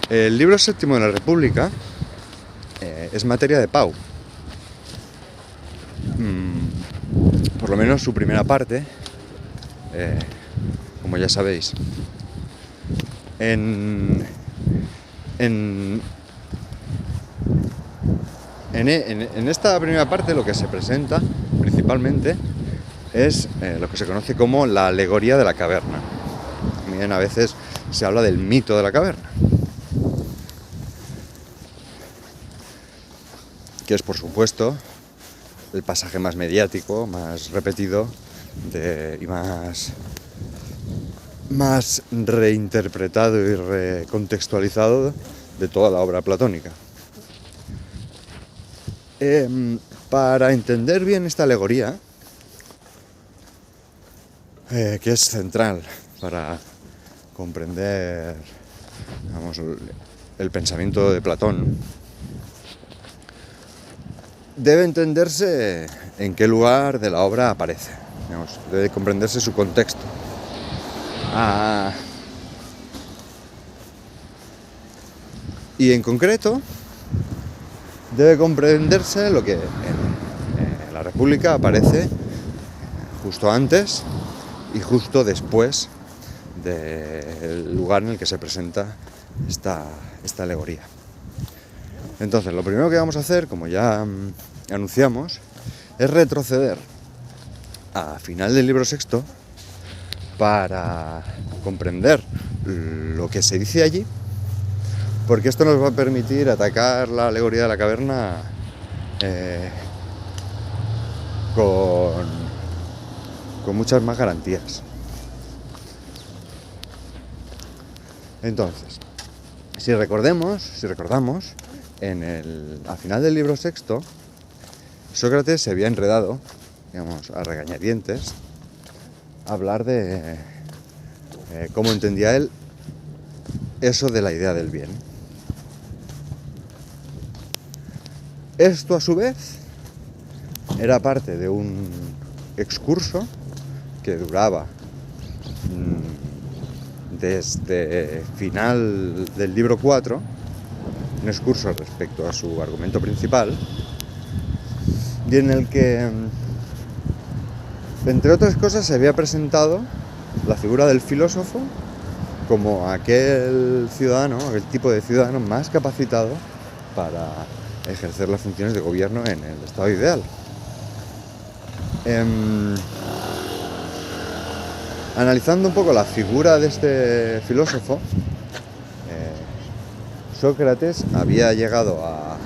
El libro séptimo de la República es materia de Pau. Por lo menos su primera parte, como ya sabéis. En esta primera parte lo que se presenta principalmente es lo que se conoce como la alegoría de la caverna. También a veces se habla del mito de la caverna, que es, por supuesto, el pasaje más mediático, más repetido y más reinterpretado y recontextualizado de toda la obra platónica. Para entender bien esta alegoría, que es central para comprender, digamos, el pensamiento de Platón, debe entenderse en qué lugar de la obra aparece, digamos, debe comprenderse su contexto. Y en concreto debe comprenderse lo que en la República aparece justo antes y justo después del lugar en el que se presenta esta alegoría. Entonces, lo primero que vamos a hacer, como ya anunciamos, es retroceder a final del libro sexto para comprender lo que se dice allí, porque esto nos va a permitir atacar la alegoría de la caverna con muchas más garantías. Entonces, si recordamos, al final del libro sexto, Sócrates se había enredado, digamos, a regañadientes, a hablar de cómo entendía él eso de la idea del bien. Esto, a su vez, era parte de un excurso que duraba desde final del libro 4, un excurso respecto a su argumento principal, y en el que, entre otras cosas, se había presentado la figura del filósofo como aquel tipo de ciudadano más capacitado para ejercer las funciones de gobierno en el estado ideal. Analizando un poco la figura de este filósofo, Sócrates había llegado a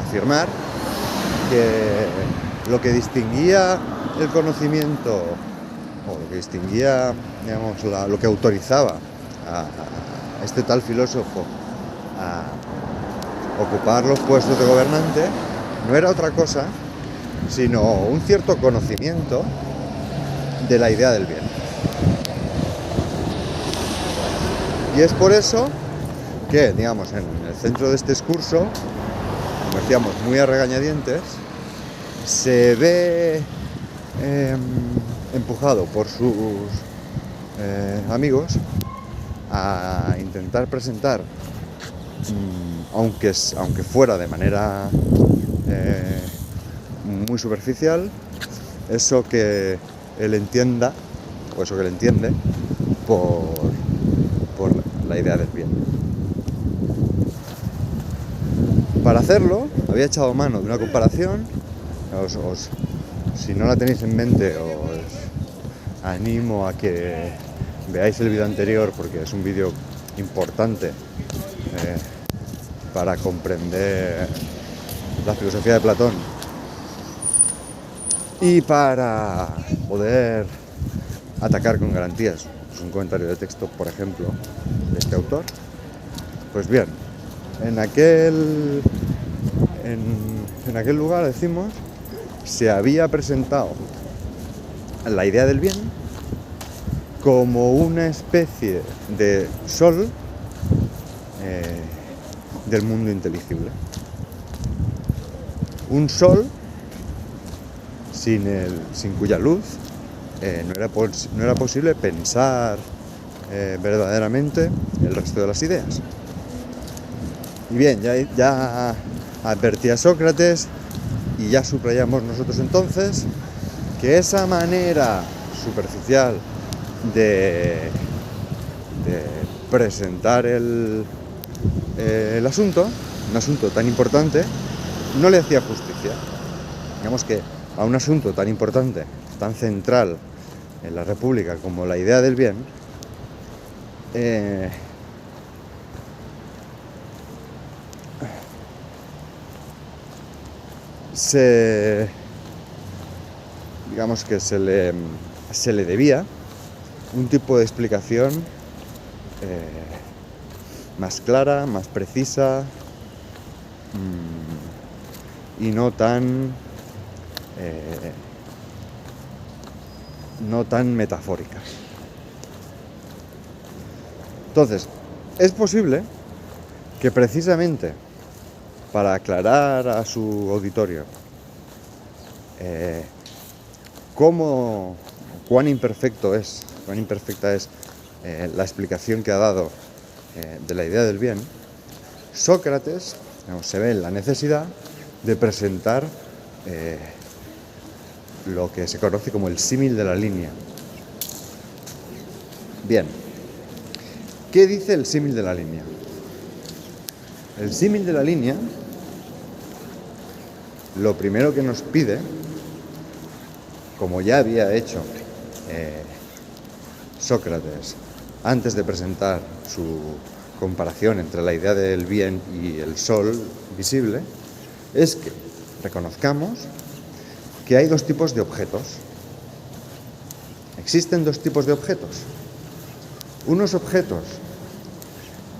afirmar que lo que distinguía el conocimiento, o lo que distinguía, digamos, lo que autorizaba a este tal filósofo a ocupar los puestos de gobernante, no era otra cosa sino un cierto conocimiento de la idea del bien. Y es por eso que, digamos, en el centro de este excurso, como decíamos, muy a regañadientes, se ve empujado por sus amigos a intentar presentar, aunque fuera de manera muy superficial, eso que él entienda, o eso que él entiende por la idea del bien. Para hacerlo, había echado mano de una comparación. Si no la tenéis en mente, os animo a que veáis el vídeo anterior, porque es un vídeo importante para comprender la filosofía de Platón y para poder atacar con garantías un comentario de texto, por ejemplo, de este autor. Pues bien, en aquel lugar, decimos, se había presentado la idea del bien como una especie de sol del mundo inteligible. Un sol sin cuya luz no era posible pensar verdaderamente el resto de las ideas. Y bien, ya advertía Sócrates y ya subrayamos nosotros entonces que esa manera superficial de presentar el asunto, un asunto tan importante, no le hacía justicia. Digamos que a un asunto tan importante, tan central en la República como la idea del bien, digamos que se le debía un tipo de explicación más clara, más precisa y no tan metafórica. Entonces, es posible que precisamente para aclarar a su auditorio cuán imperfecta es la explicación que ha dado de la idea del bien, Sócrates se ve en la necesidad de presentar lo que se conoce como el símil de la línea. Bien, ¿qué dice el símil de la línea? El símil de la línea, lo primero que nos pide, como ya había hecho Sócrates antes de presentar su comparación entre la idea del bien y el sol visible, es que reconozcamos que hay dos tipos de objetos. Existen dos tipos de objetos. Unos objetos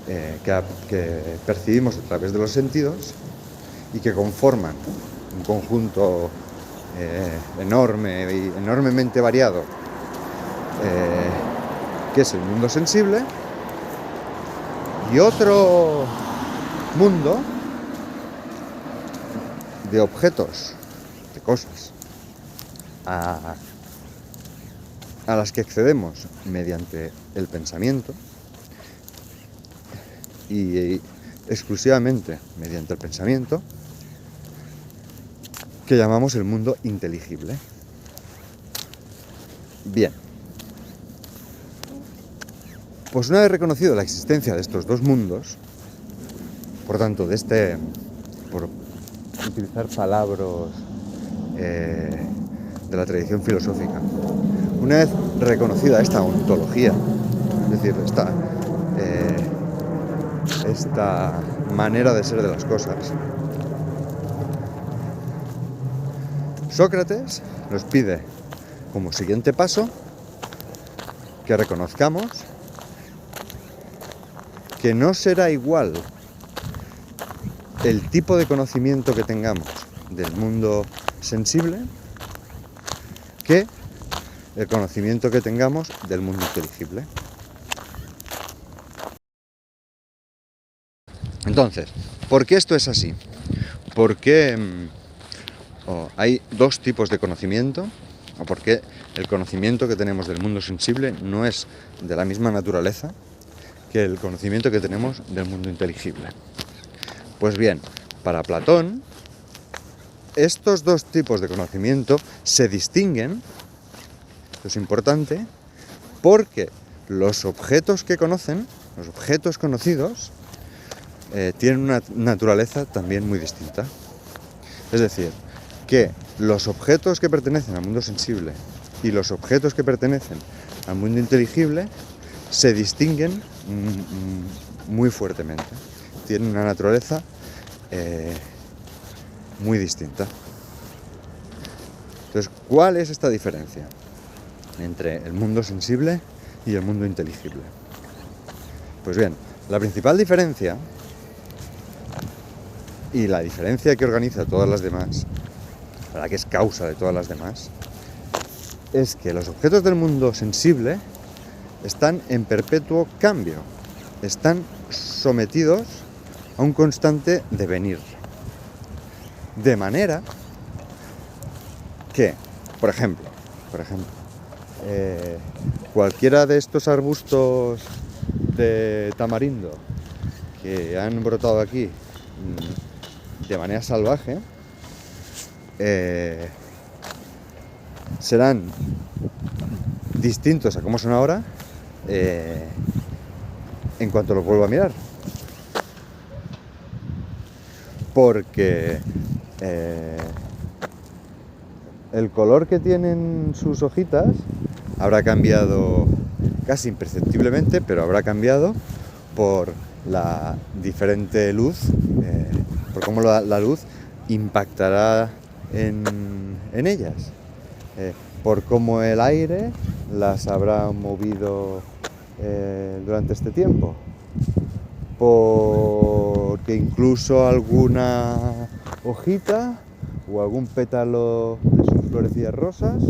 que percibimos a través de los sentidos y que conforman un conjunto enormemente variado, que es el mundo sensible, y otro mundo de objetos, de cosas, a las que accedemos mediante el pensamiento y exclusivamente mediante el pensamiento, que llamamos el mundo inteligible. Bien, pues una vez reconocido la existencia de estos dos mundos, por tanto, por utilizar palabras de la tradición filosófica, una vez reconocida esta ontología, es decir, esta manera de ser de las cosas, Sócrates nos pide como siguiente paso que reconozcamos que no será igual el tipo de conocimiento que tengamos del mundo sensible que el conocimiento que tengamos del mundo inteligible. Entonces, ¿por qué esto es así? ¿Por qué hay dos tipos de conocimiento? ¿O por qué el conocimiento que tenemos del mundo sensible no es de la misma naturaleza que el conocimiento que tenemos del mundo inteligible? Pues bien, para Platón, estos dos tipos de conocimiento se distinguen, esto es importante, porque los objetos que conocen, los objetos conocidos, tienen una naturaleza también muy distinta. Es decir, que los objetos que pertenecen al mundo sensible y los objetos que pertenecen al mundo inteligible se distinguen muy fuertemente. Tienen una naturaleza muy distinta. Entonces, ¿cuál es esta diferencia entre el mundo sensible y el mundo inteligible? Pues bien, la principal diferencia, y la diferencia que organiza todas las demás, la que es causa de todas las demás, es que los objetos del mundo sensible están en perpetuo cambio, están sometidos a un constante devenir. De manera que, por ejemplo, cualquiera de estos arbustos de tamarindo que han brotado aquí de manera salvaje serán distintos a cómo son ahora en cuanto los vuelva a mirar, porque el color que tienen sus hojitas habrá cambiado casi imperceptiblemente, pero habrá cambiado por la diferente luz, por cómo la luz impactará en ellas, por cómo el aire las habrá movido durante este tiempo, porque incluso alguna hojita o algún pétalo de sus florecillas rosas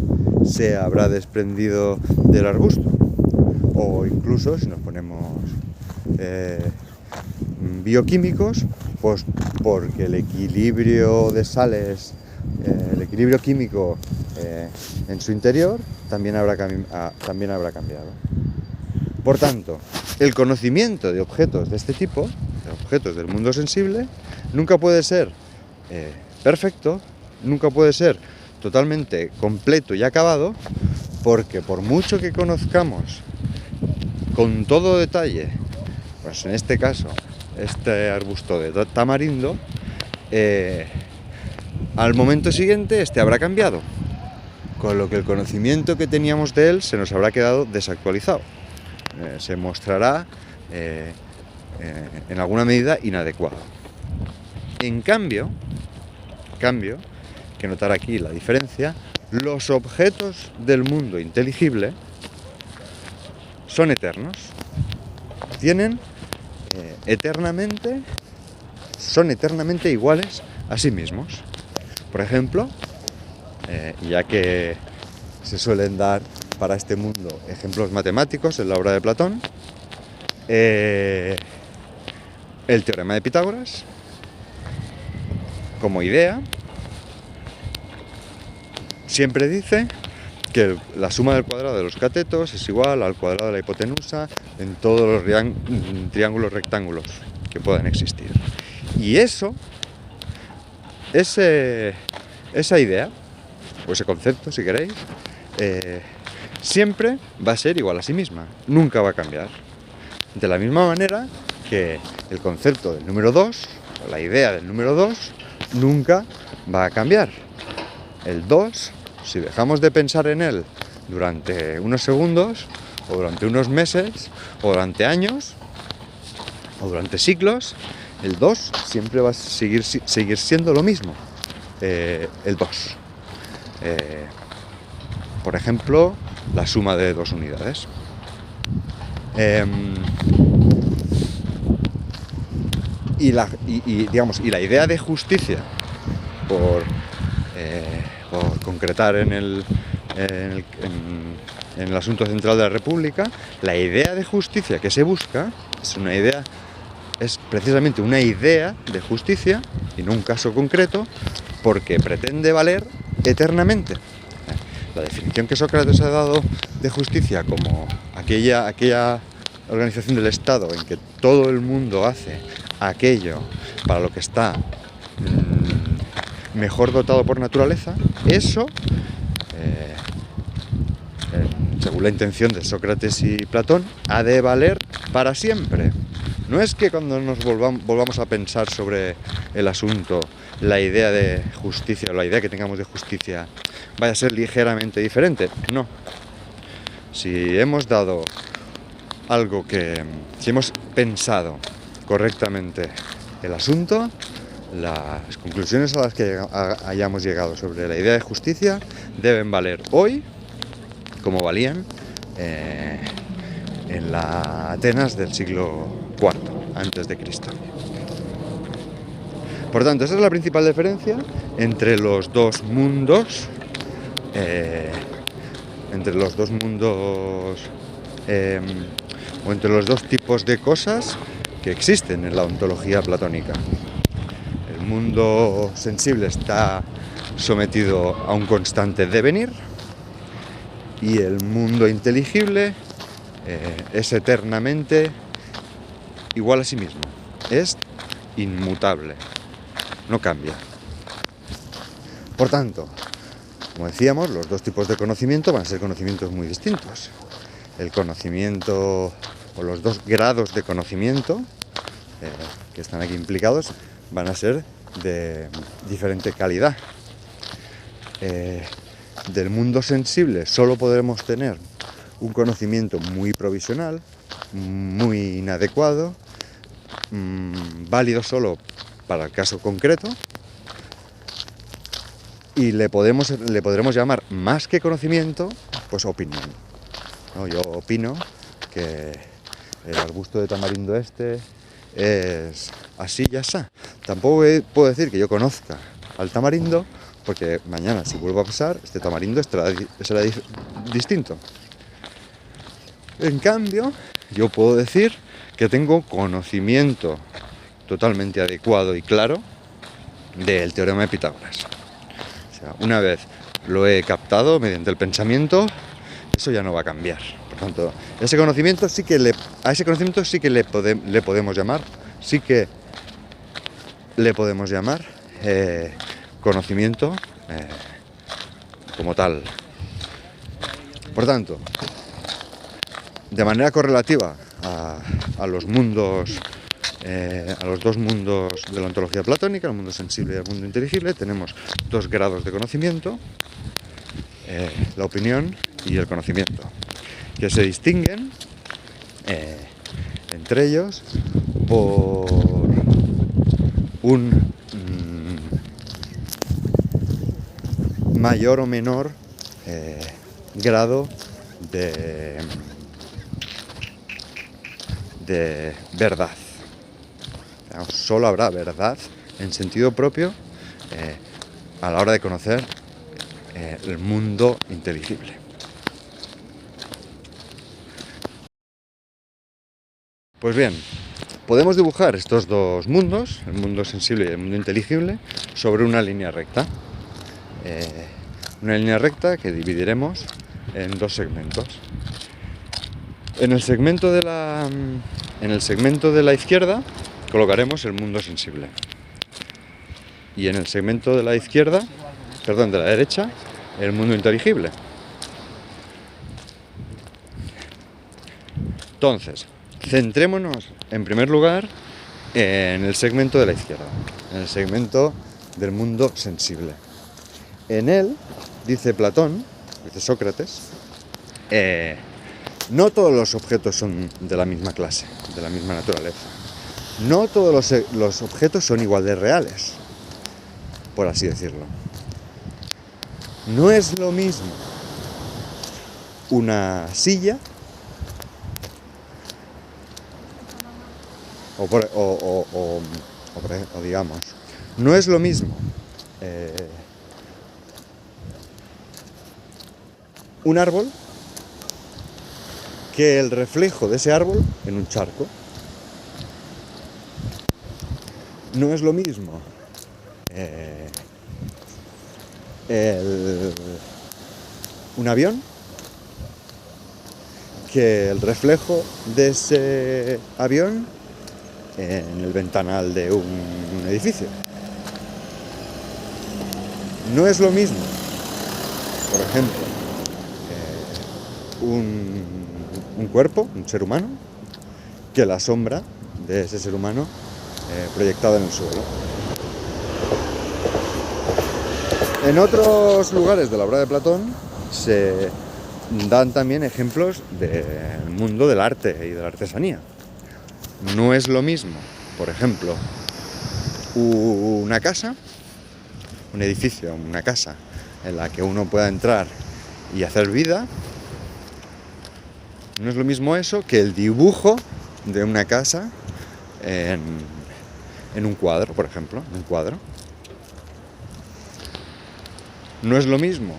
se habrá desprendido del arbusto, o incluso si nos ponemos bioquímicos, pues porque el equilibrio de sales, el equilibrio químico en su interior también habrá cambiado. Por tanto, el conocimiento de objetos de este tipo, de objetos del mundo sensible, nunca puede ser perfecto, nunca puede ser totalmente completo y acabado, porque por mucho que conozcamos con todo detalle, pues en este caso, este arbusto de tamarindo, al momento siguiente este habrá cambiado, con lo que el conocimiento que teníamos de él se nos habrá quedado desactualizado. Se mostrará en alguna medida inadecuado. En cambio, que notar aquí la diferencia, los objetos del mundo inteligible son eternos, son eternamente iguales a sí mismos. Por ejemplo, ya que se suelen dar para este mundo ejemplos matemáticos en la obra de Platón, el teorema de Pitágoras, como idea, siempre dice que la suma del cuadrado de los catetos es igual al cuadrado de la hipotenusa en todos los triángulos rectángulos que puedan existir. Y esa idea, o ese concepto, si queréis, siempre va a ser igual a sí misma, nunca va a cambiar. De la misma manera que el concepto del número 2, o la idea del número 2, nunca va a cambiar. El 2, si dejamos de pensar en él durante unos segundos, o durante unos meses, o durante años, o durante siglos, el 2 siempre va a seguir siendo lo mismo, el 2. Por ejemplo, la suma de dos unidades. Y la idea de justicia, por concretar en el asunto central de la República, la idea de justicia que se busca es precisamente una idea de justicia, y no un caso concreto, porque pretende valer eternamente. La definición que Sócrates ha dado de justicia como aquella organización del Estado en que todo el mundo hace aquello para lo que está mejor dotado por naturaleza, eso, según la intención de Sócrates y Platón, ha de valer para siempre. No es que cuando nos volvamos a pensar sobre el asunto, la idea de justicia o la idea que tengamos de justicia vaya a ser ligeramente diferente. No. Si hemos si hemos pensado correctamente el asunto, las conclusiones a las que hayamos llegado sobre la idea de justicia deben valer hoy como valían en la Atenas del siglo IV antes de Cristo. Por tanto, esa es la principal diferencia entre los dos mundos, o entre los dos tipos de cosas que existen en la ontología platónica. El mundo sensible está sometido a un constante devenir Y el mundo inteligible es eternamente igual a sí mismo, es inmutable, no cambia. Por tanto, como decíamos, los dos tipos de conocimiento van a ser conocimientos muy distintos. El conocimiento, o los dos grados de conocimiento que están aquí implicados, van a ser de diferente calidad. Del mundo sensible solo podremos tener un conocimiento muy provisional, muy inadecuado, válido solo para el caso concreto, y le podremos llamar, más que conocimiento, pues opinión, ¿no? Yo opino que el arbusto de tamarindo este es así y así. Tampoco puedo decir que yo conozca al tamarindo, porque mañana, si vuelvo a pasar, este tamarindo será distinto. En cambio, yo puedo decir que tengo conocimiento totalmente adecuado y claro del teorema de Pitágoras. O sea, una vez lo he captado mediante el pensamiento, eso ya no va a cambiar. Por tanto, a ese conocimiento sí que le podemos llamar conocimiento como tal. Por tanto, de manera correlativa a los mundos, a los dos mundos de la ontología platónica, el mundo sensible y el mundo inteligible, tenemos dos grados de conocimiento, la opinión y el conocimiento, que se distinguen entre ellos por un mayor o menor grado de verdad. Solo habrá verdad en sentido propio a la hora de conocer el mundo inteligible. Pues bien, podemos dibujar estos dos mundos, el mundo sensible y el mundo inteligible, sobre una línea recta. Una línea recta que dividiremos en dos segmentos. En el segmento de la izquierda colocaremos el mundo sensible. Y en el segmento de la derecha, el mundo inteligible. Entonces, centrémonos en primer lugar en el segmento de la izquierda, en el segmento del mundo sensible. En él, dice Platón, dice Sócrates, no todos los objetos son de la misma clase, de la misma naturaleza. No todos los objetos son igual de reales, por así decirlo. No es lo mismo una silla o digamos, no es lo mismo un árbol que el reflejo de ese árbol en un charco. No es lo mismo un avión que el reflejo de ese avión en el ventanal de un edificio. No es lo mismo, por ejemplo, un cuerpo, un ser humano, que la sombra de ese ser humano proyectada en el suelo. En otros lugares de la obra de Platón se dan también ejemplos del mundo del arte y de la artesanía. No es lo mismo, por ejemplo, una casa, un edificio, una casa en la que uno pueda entrar y hacer vida. No es lo mismo eso que el dibujo de una casa en un cuadro, por ejemplo, en un cuadro. No es lo mismo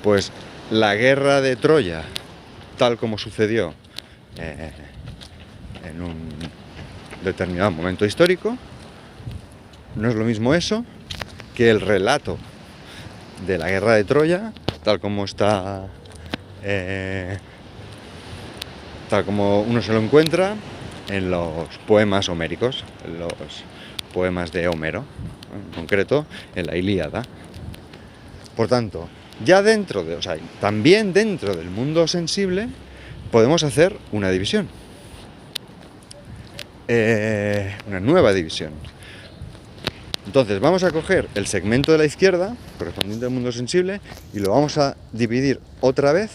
pues la guerra de Troya, tal como sucedió en un determinado momento histórico. No es lo mismo eso que el relato de la guerra de Troya, tal como uno se lo encuentra en los poemas homéricos, en los poemas de Homero, en concreto en la Ilíada. Por tanto, también dentro del mundo sensible podemos hacer una división, una nueva división. Entonces vamos a coger el segmento de la izquierda, correspondiente al mundo sensible, y lo vamos a dividir otra vez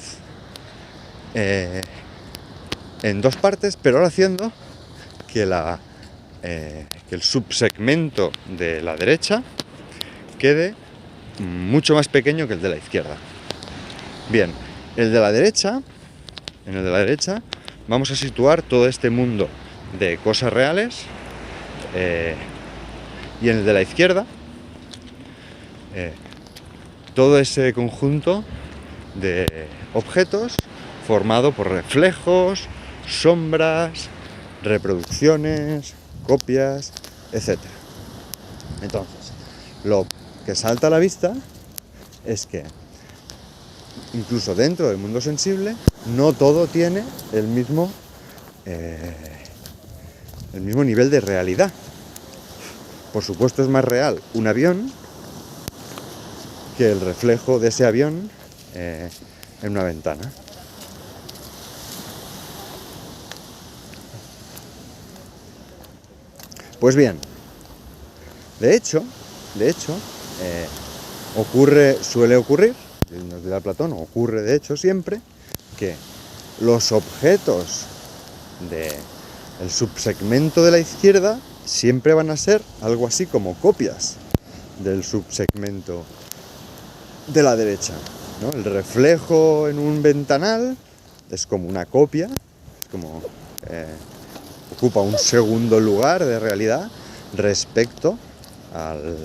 en dos partes, pero ahora haciendo que el subsegmento de la derecha quede mucho más pequeño que el de la izquierda. Bien, en el de la derecha vamos a situar todo este mundo de cosas reales, y en el de la izquierda todo ese conjunto de objetos formado por reflejos, sombras, reproducciones, copias, etc. Entonces, lo que salta a la vista es que incluso dentro del mundo sensible no todo tiene el mismo nivel de realidad. Por supuesto, es más real un avión que el reflejo de ese avión en una ventana. Pues bien, de hecho, suele ocurrir, nos dirá Platón, ocurre de hecho siempre, que los objetos del subsegmento de la izquierda siempre van a ser algo así como copias del subsegmento de la derecha, ¿no? El reflejo en un ventanal es como una copia, es como ocupa un segundo lugar de realidad respecto al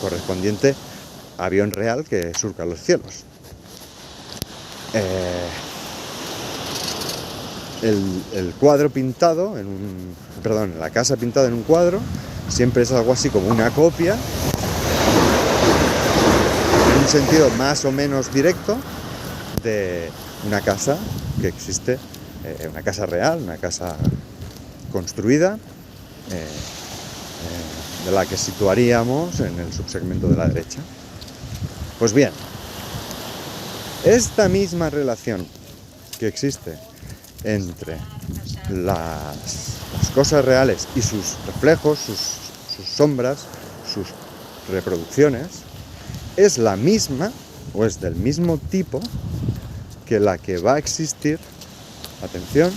correspondiente avión real que surca los cielos. El cuadro pintado la casa pintada en un cuadro siempre es algo así como una copia, en un sentido más o menos directo, de una casa que existe, una casa real, una casa construida, de la que situaríamos en el subsegmento de la derecha. Pues bien, esta misma relación que existe entre las cosas reales y sus reflejos, sus sombras, sus reproducciones, es la misma o es del mismo tipo que la que va a existir, atención,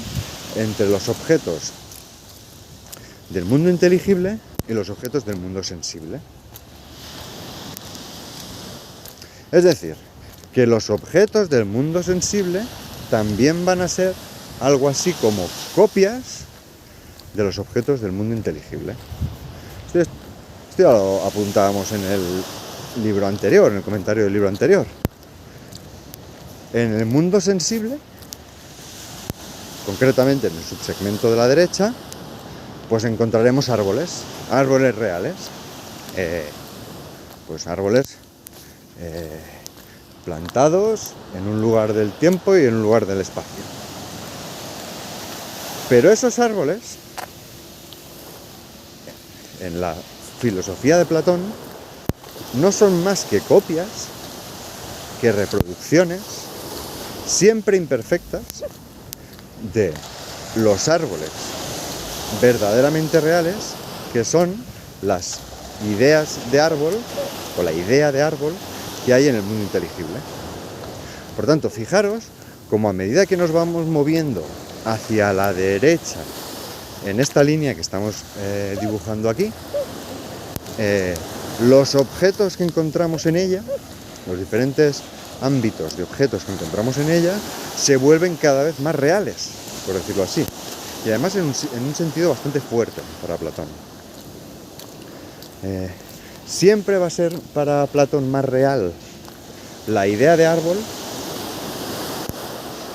entre los objetos del mundo inteligible y los objetos del mundo sensible. Es decir, que los objetos del mundo sensible también van a ser algo así como copias de los objetos del mundo inteligible. Esto ya lo apuntábamos en el libro anterior, en el comentario del libro anterior. En el mundo sensible, concretamente en el subsegmento de la derecha, pues encontraremos árboles reales, pues árboles plantados en un lugar del tiempo y en un lugar del espacio. Pero esos árboles, en la filosofía de Platón, no son más que copias, que reproducciones, siempre imperfectas, de los árboles verdaderamente reales, que son las ideas de árbol, o la idea de árbol que hay en el mundo inteligible. Por tanto, fijaros como a medida que nos vamos moviendo hacia la derecha en esta línea que estamos dibujando aquí, los objetos que encontramos en ella, los diferentes ámbitos de objetos que encontramos en ella, se vuelven cada vez más reales, por decirlo así, y además en un sentido bastante fuerte para Platón. Siempre va a ser para Platón más real la idea de árbol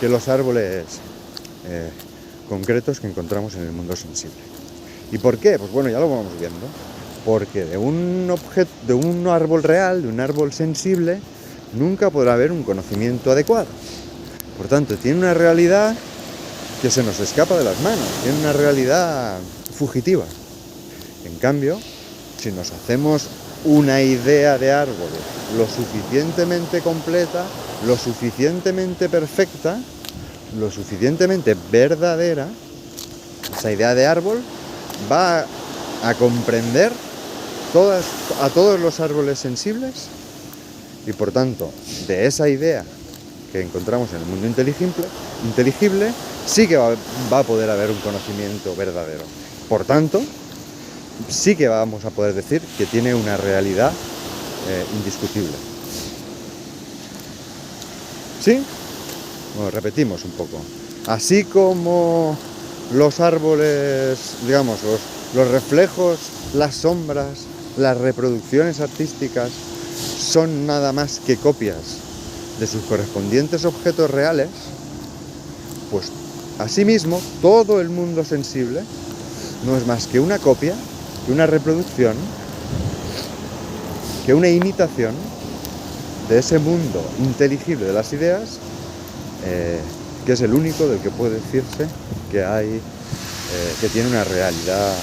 que los árboles concretos que encontramos en el mundo sensible. ¿Y por qué? Pues bueno, ya lo vamos viendo. porque de un objeto, de un árbol real, de un árbol sensible, nunca podrá haber un conocimiento adecuado. Por tanto, tiene una realidad que se nos escapa de las manos, tiene una realidad fugitiva. En cambio, si nos hacemos una idea de árbol lo suficientemente completa, lo suficientemente perfecta, lo suficientemente verdadera, esa idea de árbol va a comprender a todos los árboles sensibles, y por tanto, de esa idea que encontramos en el mundo inteligible, sí que va a poder haber un conocimiento verdadero. Por tanto, sí que vamos a poder decir que tiene una realidad indiscutible. ¿Sí? Bueno, repetimos un poco. Así como los árboles, digamos, los reflejos, las sombras, las reproducciones artísticas son nada más que copias de sus correspondientes objetos reales, pues asimismo todo el mundo sensible no es más que una copia, que una reproducción, que una imitación de ese mundo inteligible de las ideas, que es el único del que puede decirse que tiene una realidad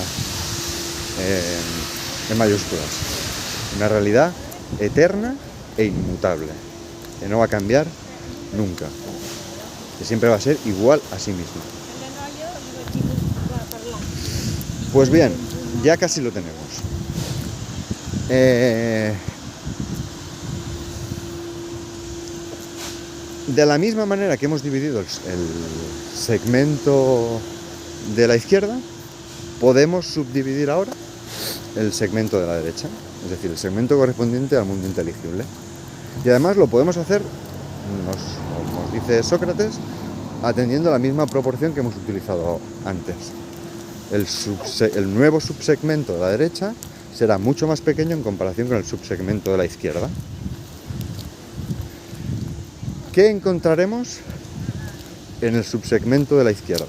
en mayúsculas, una realidad eterna e inmutable, que no va a cambiar nunca, que siempre va a ser igual a sí misma. Pues bien, ya casi lo tenemos. De la misma manera que hemos dividido el segmento de la izquierda, podemos subdividir ahora el segmento de la derecha, es decir, el segmento correspondiente al mundo inteligible. Y además lo podemos hacer, nos dice Sócrates, atendiendo a la misma proporción que hemos utilizado antes. El nuevo subsegmento de la derecha será mucho más pequeño en comparación con el subsegmento de la izquierda. ¿Qué encontraremos en el subsegmento de la izquierda?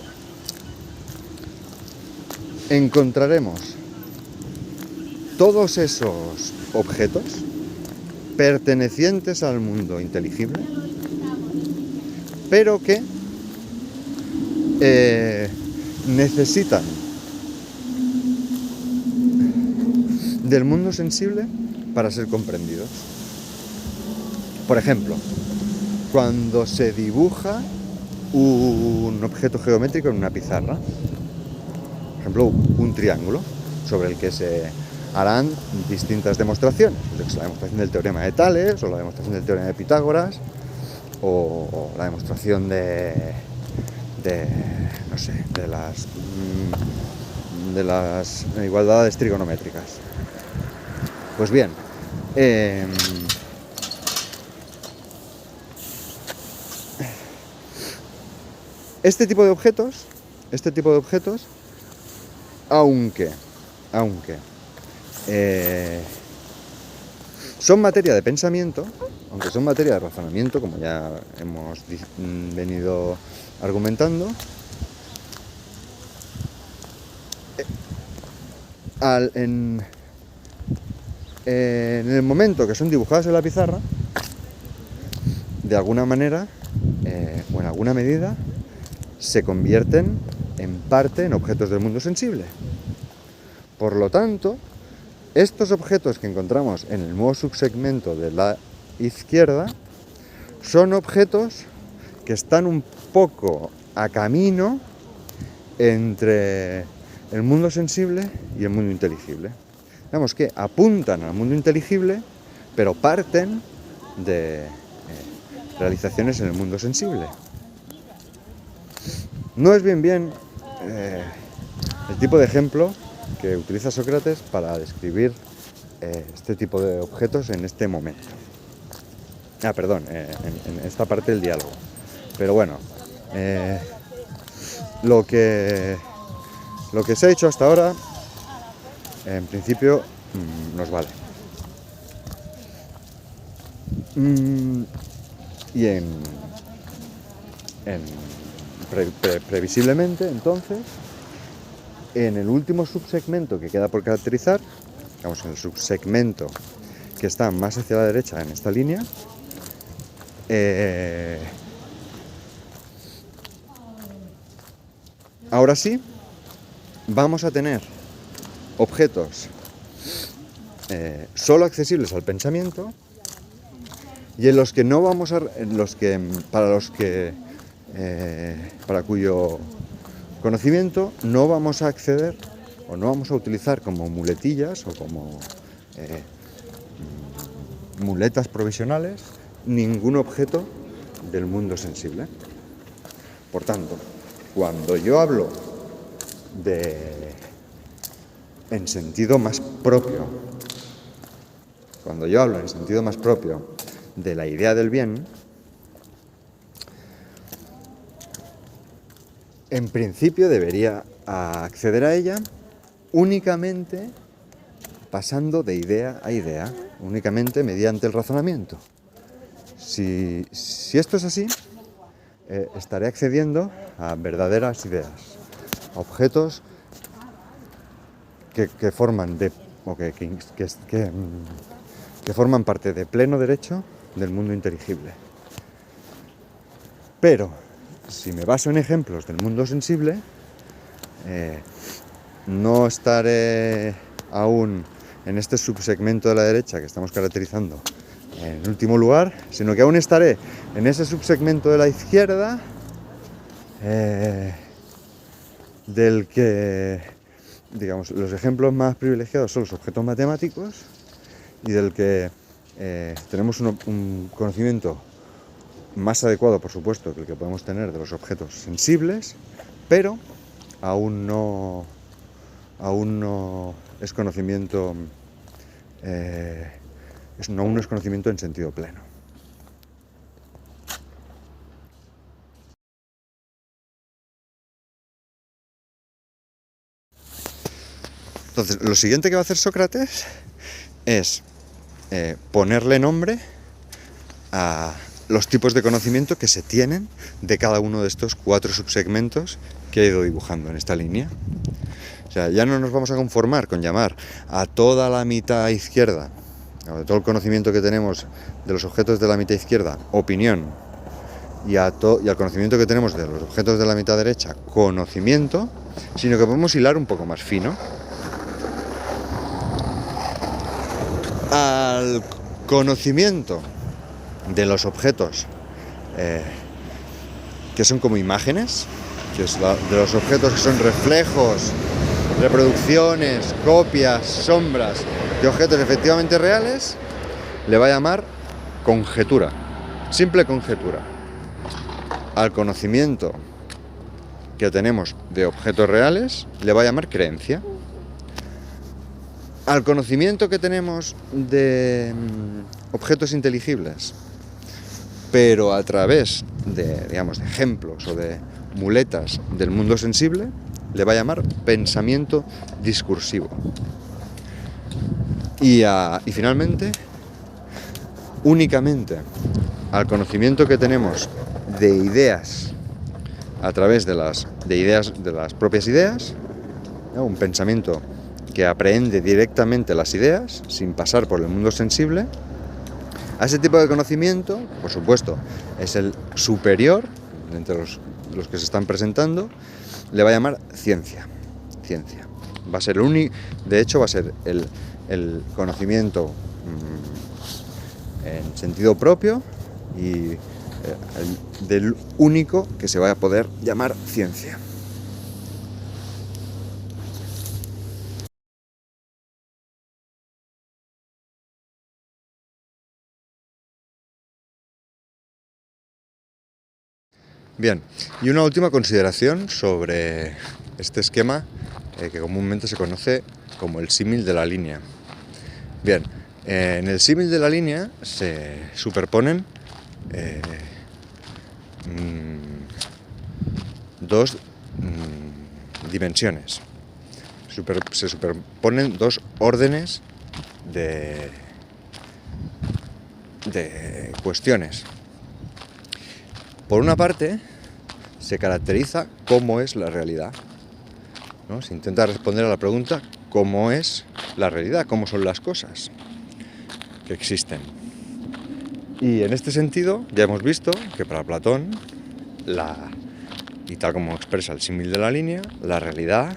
Encontraremos todos esos objetos pertenecientes al mundo inteligible, pero que necesitan del mundo sensible para ser comprendidos. Por ejemplo, cuando se dibuja un objeto geométrico en una pizarra, por ejemplo, un triángulo sobre el que se harán distintas demostraciones, pues la demostración del teorema de Tales, o la demostración del teorema de Pitágoras, o la demostración de las igualdades trigonométricas. Pues bien, este tipo de objetos, aunque son materia de pensamiento, aunque son materia de razonamiento, como ya hemos venido argumentando, en el momento que son dibujadas en la pizarra, de alguna manera o en alguna medida, se convierten en parte en objetos del mundo sensible. Por lo tanto, estos objetos que encontramos en el nuevo subsegmento de la izquierda son objetos que están un poco a camino entre el mundo sensible y el mundo inteligible. Digamos que apuntan al mundo inteligible, pero parten de realizaciones en el mundo sensible. No es bien el tipo de ejemplo que utiliza Sócrates para describir este tipo de objetos en este momento. En esta parte del diálogo. Pero bueno, lo que se ha hecho hasta ahora, en principio, nos vale. Y previsiblemente, entonces, en el último subsegmento que queda por caracterizar, digamos, en el subsegmento que está más hacia la derecha en esta línea, ahora sí vamos a tener objetos solo accesibles al pensamiento y en los que no vamos a, para cuyo conocimiento no vamos a acceder o no vamos a utilizar como muletillas o como muletas provisionales ningún objeto del mundo sensible. Por tanto, cuando yo hablo en sentido más propio, de la idea del bien, en principio debería acceder a ella únicamente pasando de idea a idea, únicamente mediante el razonamiento. Si esto es así, estaré accediendo a verdaderas ideas, a objetos que forman forman parte de pleno derecho del mundo inteligible. Pero si me baso en ejemplos del mundo sensible, no estaré aún en este subsegmento de la derecha que estamos caracterizando en último lugar, sino que aún estaré en ese subsegmento de la izquierda del que, digamos, los ejemplos más privilegiados son los objetos matemáticos y del que tenemos un conocimiento más adecuado, por supuesto, que el que podemos tener de los objetos sensibles, pero aún no es conocimiento, aún no es conocimiento en sentido pleno. Entonces, lo siguiente que va a hacer Sócrates es ponerle nombre a los tipos de conocimiento que se tienen de cada uno de estos 4 subsegmentos que he ido dibujando en esta línea. O sea, ya no nos vamos a conformar con llamar a toda la mitad izquierda, a todo el conocimiento que tenemos de los objetos de la mitad izquierda, opinión, y al conocimiento que tenemos de los objetos de la mitad derecha, conocimiento, sino que podemos hilar un poco más fino. Al conocimiento de los objetos que son como imágenes, que es de los objetos que son reflejos, reproducciones, copias, sombras de objetos efectivamente reales, le va a llamar conjetura, simple conjetura. Al conocimiento que tenemos de objetos reales le va a llamar creencia. Al conocimiento que tenemos de objetos inteligibles, pero a través de, digamos, de ejemplos o de muletas del mundo sensible, le va a llamar pensamiento discursivo. Y finalmente, únicamente al conocimiento que tenemos de ideas a través de las propias ideas, ¿no? Un pensamiento que aprehende directamente las ideas sin pasar por el mundo sensible. A ese tipo de conocimiento, por supuesto, es el superior entre los que se están presentando, le va a llamar ciencia. Va a ser de hecho va a ser el conocimiento en sentido propio y del único que se va a poder llamar ciencia. Bien, y una última consideración sobre este esquema que comúnmente se conoce como el símil de la línea. Bien, en el símil de la línea se superponen dos dimensiones. Se superponen dos órdenes de cuestiones. Por una parte, se caracteriza cómo es la realidad, ¿no? Se intenta responder a la pregunta cómo es la realidad, cómo son las cosas que existen. Y en este sentido ya hemos visto que para Platón, y tal como expresa el símil de la línea, la realidad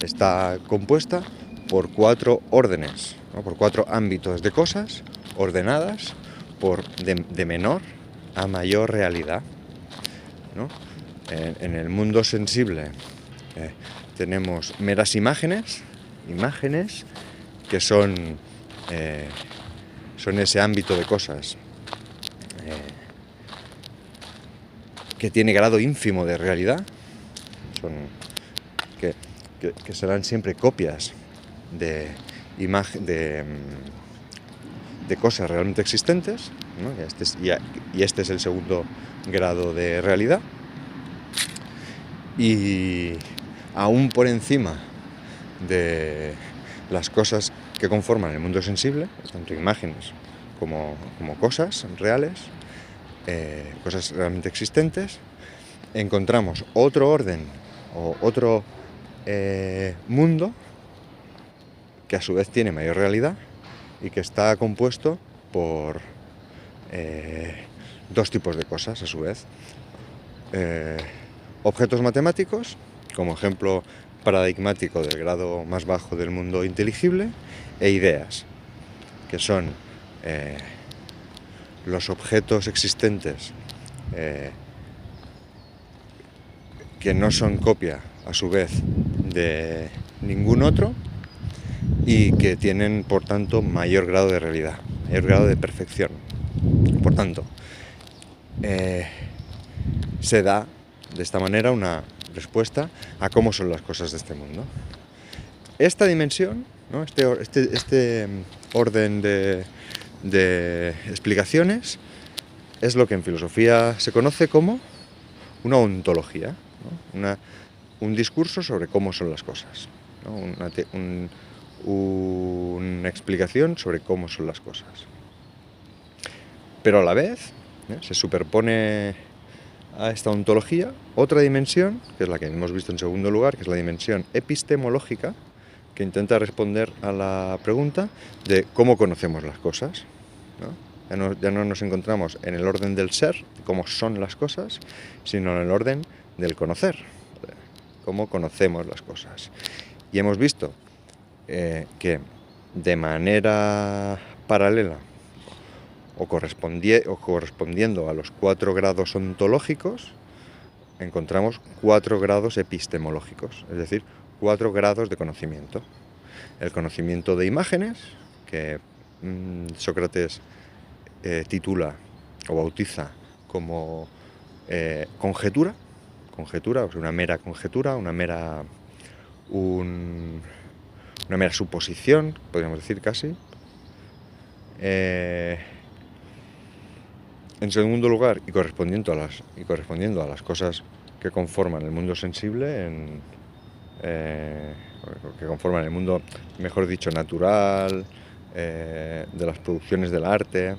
está compuesta por 4 órdenes, ¿no? Por 4 ámbitos de cosas ordenadas de menor a mayor realidad, ¿no? En el mundo sensible tenemos meras imágenes que son ese ámbito de cosas que tiene grado ínfimo de realidad, que serán siempre copias de cosas realmente existentes, ¿no? Y este es el segundo grado de realidad. Y aún por encima de las cosas que conforman el mundo sensible, tanto imágenes como cosas reales, cosas realmente existentes, encontramos otro orden o otro mundo que a su vez tiene mayor realidad y que está compuesto por 2 tipos de cosas a su vez. Objetos matemáticos, como ejemplo paradigmático del grado más bajo del mundo inteligible, e ideas, que son los objetos existentes que no son copia, a su vez, de ningún otro y que tienen, por tanto, mayor grado de realidad, mayor grado de perfección. Por tanto, se da de esta manera una respuesta a cómo son las cosas de este mundo. Esta dimensión, ¿no? este orden de explicaciones es lo que en filosofía se conoce como una ontología, ¿no? Un discurso sobre cómo son las cosas, ¿no? Una explicación sobre cómo son las cosas. Pero a la vez se superpone a esta ontología otra dimensión, que es la que hemos visto en segundo lugar, que es la dimensión epistemológica, que intenta responder a la pregunta de cómo conocemos las cosas, ¿no? Ya no nos encontramos en el orden del ser, cómo son las cosas, sino en el orden del conocer, cómo conocemos las cosas. Y hemos visto que de manera paralela o correspondiendo a los 4 grados ontológicos, encontramos 4 grados epistemológicos, es decir, 4 grados de conocimiento. El conocimiento de imágenes, que Sócrates titula o bautiza como conjetura, o sea, una mera conjetura, una mera suposición, podríamos decir casi. En segundo lugar, y correspondiendo a las cosas que conforman el mundo sensible, que conforman el mundo, mejor dicho, natural, de las producciones del arte,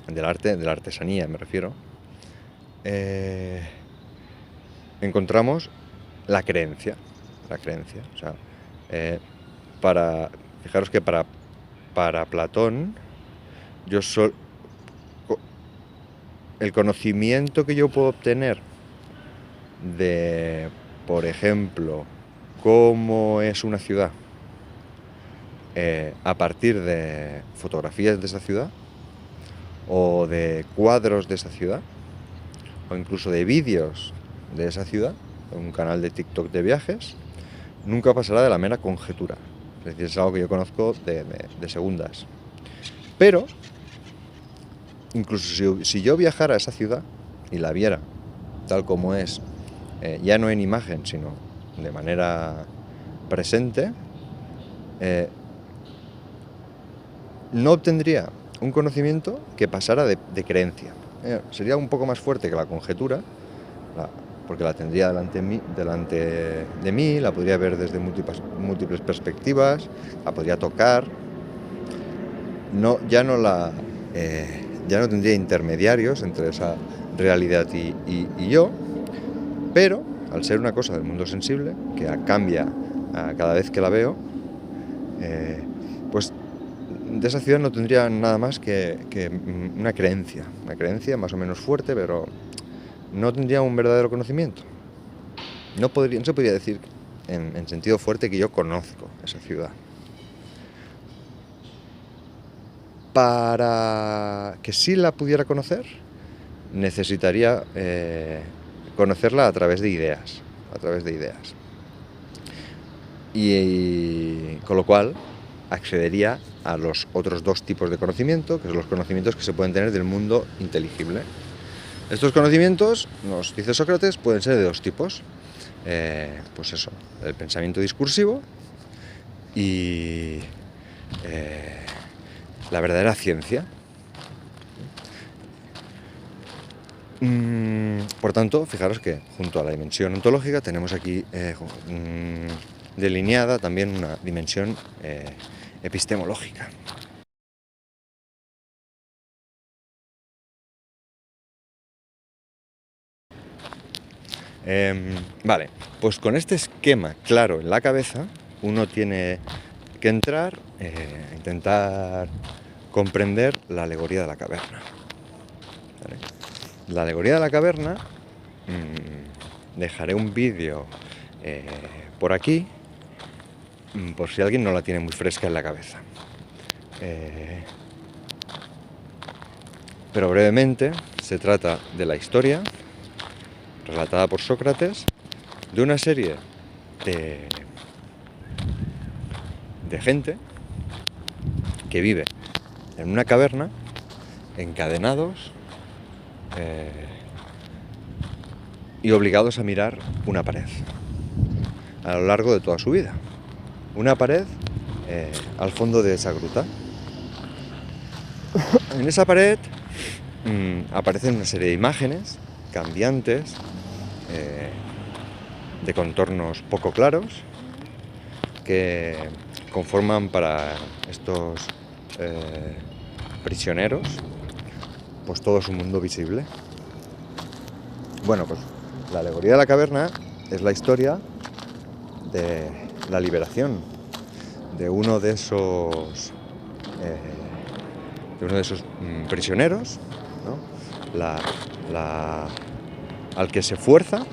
de la artesanía me refiero, encontramos la creencia. O sea, fijaros que para Platón, el conocimiento que yo puedo obtener de, por ejemplo, cómo es una ciudad, a partir de fotografías de esa ciudad, o de cuadros de esa ciudad, o incluso de vídeos de esa ciudad, un canal de TikTok de viajes, nunca pasará de la mera conjetura. Es decir, es algo que yo conozco de segundas. Pero, incluso si yo viajara a esa ciudad y la viera tal como es, ya no en imagen, sino de manera presente, no obtendría un conocimiento que pasara de creencia. Sería un poco más fuerte que la conjetura, porque la tendría delante de mí, la podría ver desde múltiples perspectivas, la podría tocar. Ya no tendría intermediarios entre esa realidad y yo, pero al ser una cosa del mundo sensible, que cambia cada vez que la veo, pues de esa ciudad no tendría nada más que una creencia más o menos fuerte, pero no tendría un verdadero conocimiento. No se podría decir en sentido fuerte que yo conozco esa ciudad. Para que sí la pudiera conocer, necesitaría conocerla a través de ideas. Y con lo cual accedería a los otros dos tipos de conocimiento, que son los conocimientos que se pueden tener del mundo inteligible. Estos conocimientos, nos dice Sócrates, pueden ser de dos tipos. Pues eso, el pensamiento discursivo y la verdadera ciencia. Por tanto, fijaros que junto a la dimensión ontológica tenemos aquí delineada también una dimensión epistemológica. Vale, pues con este esquema claro en la cabeza, uno tiene que entrar a intentar comprender la alegoría de la caverna. ¿Vale? La alegoría de la caverna, dejaré un vídeo por aquí, por si alguien no la tiene muy fresca en la cabeza. Pero brevemente, se trata de la historia relatada por Sócrates de una serie de gente que vive en una caverna, encadenados y obligados a mirar una pared a lo largo de toda su vida. Una pared al fondo de esa gruta. En esa pared aparecen una serie de imágenes cambiantes, de contornos poco claros, que conforman para estos prisioneros pues todo su mundo visible. Bueno, pues la alegoría de la caverna es la historia de la liberación de uno de esos prisioneros, ¿no? Al que se fuerza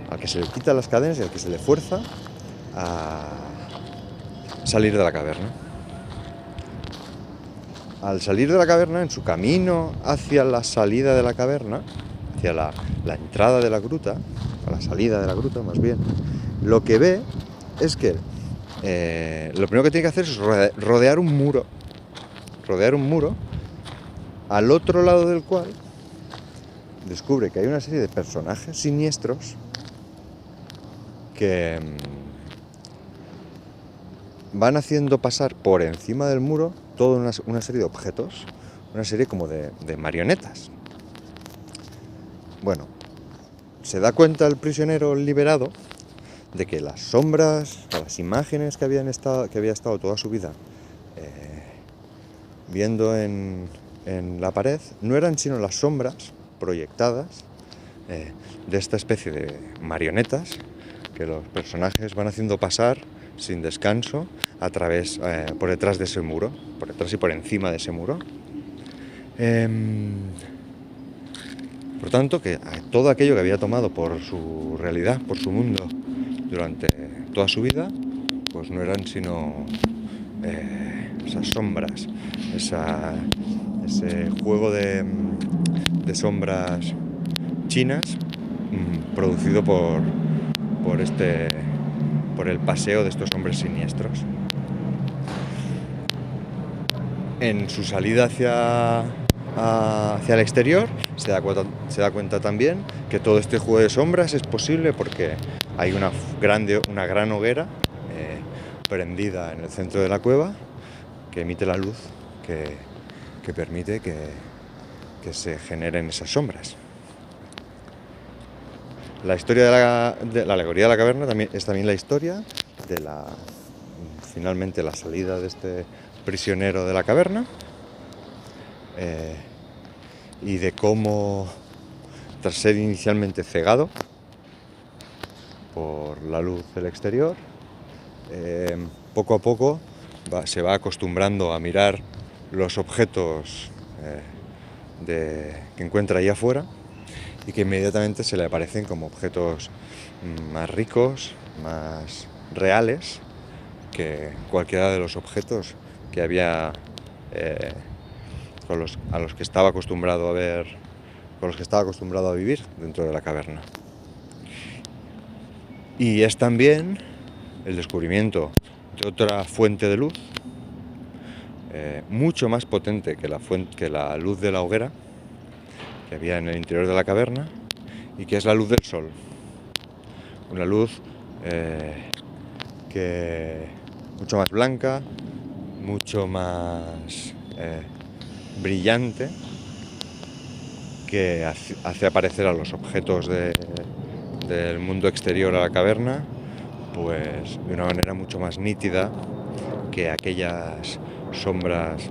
al que se le quita las cadenas y al que se le fuerza a salir de la caverna. Al salir de la caverna, en su camino hacia la salida de la caverna, hacia la entrada de la gruta, a la salida de la gruta más bien, lo que ve es que lo primero que tiene que hacer es rodear un muro, al otro lado del cual descubre que hay una serie de personajes siniestros que van haciendo pasar por encima del muro toda una serie de objetos, una serie como de marionetas. Bueno, se da cuenta el prisionero liberado de que las sombras, las imágenes que había estado toda su vida viendo en la pared, no eran sino las sombras proyectadas de esta especie de marionetas que los personajes van haciendo pasar sin descanso por detrás de ese muro, por detrás y por encima de ese muro. Por tanto, que todo aquello que había tomado por su realidad, por su mundo, durante toda su vida, pues no eran sino esas sombras, ese juego de sombras chinas producido por el paseo de estos hombres siniestros. En su salida hacia el exterior se da cuenta también que todo este juego de sombras es posible porque hay una gran hoguera prendida en el centro de la cueva que emite la luz que permite que se generen esas sombras. La historia de la alegoría de la caverna es también la historia de finalmente la salida de este prisionero de la caverna y de cómo, tras ser inicialmente cegado, por la luz del exterior, poco a poco se va acostumbrando a mirar los objetos que encuentra ahí afuera, y que inmediatamente se le aparecen como objetos más ricos, más reales que cualquiera de los objetos que había a los que estaba acostumbrado a ver, con los que estaba acostumbrado a vivir dentro de la caverna. Y es también el descubrimiento de otra fuente de luz mucho más potente que la luz de la hoguera que había en el interior de la caverna, y que es la luz del sol. Una luz que mucho más blanca, mucho más brillante, que hace aparecer a los objetos del mundo exterior a la caverna pues de una manera mucho más nítida que aquellas sombras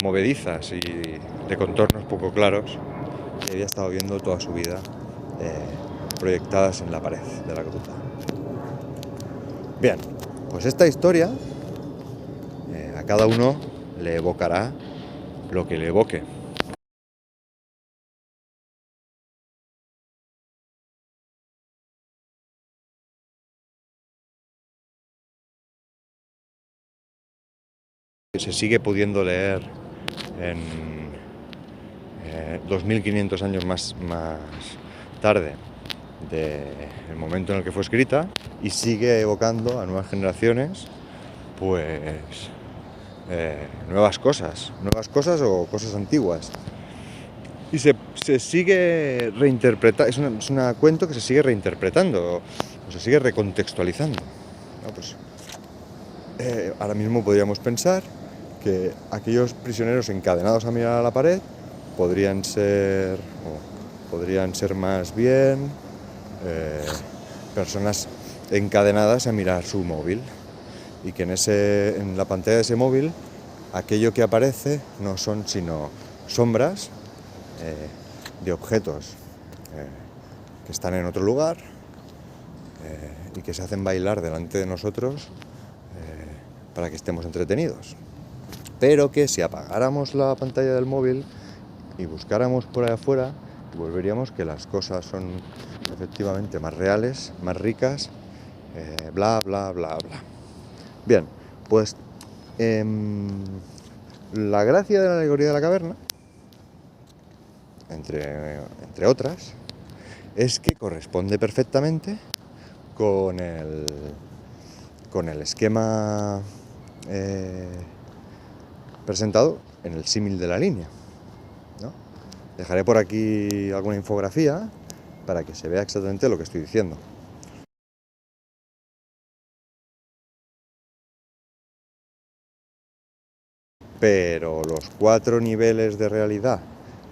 movedizas y de contornos poco claros que había estado viendo toda su vida proyectadas en la pared de la gruta. Bien, pues esta historia a cada uno le evocará lo que le evoque. Se sigue pudiendo leer en 2500 años más tarde del momento en el que fue escrita, y sigue evocando a nuevas generaciones pues nuevas cosas o cosas antiguas, y se sigue reinterpretando. Es un cuento que se sigue reinterpretando o se sigue recontextualizando, ¿no? Pues ahora mismo podríamos pensar que aquellos prisioneros encadenados a mirar a la pared podrían ser más bien personas encadenadas a mirar su móvil, y que en la pantalla de ese móvil aquello que aparece no son sino sombras de objetos que están en otro lugar y que se hacen bailar delante de nosotros para que estemos entretenidos. Pero que si apagáramos la pantalla del móvil y buscáramos por ahí afuera, volveríamos que las cosas son efectivamente más reales, más ricas, bla, bla, bla, bla. Bien, pues la gracia de la alegoría de la caverna, entre otras, es que corresponde perfectamente con el esquema presentado en el símil de la línea, ¿no? Dejaré por aquí alguna infografía para que se vea exactamente lo que estoy diciendo. Pero los 4 niveles de realidad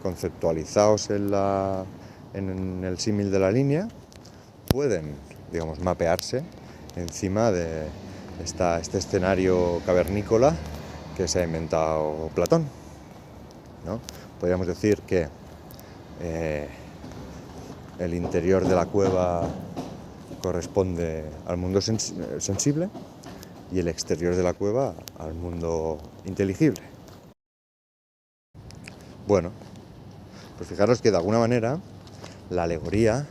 conceptualizados en el símil de la línea pueden, digamos, mapearse encima de este escenario cavernícola que se ha inventado Platón, ¿no? Podríamos decir que el interior de la cueva corresponde al mundo sensible y el exterior de la cueva al mundo inteligible. Bueno, pues fijaros que de alguna manera la alegoría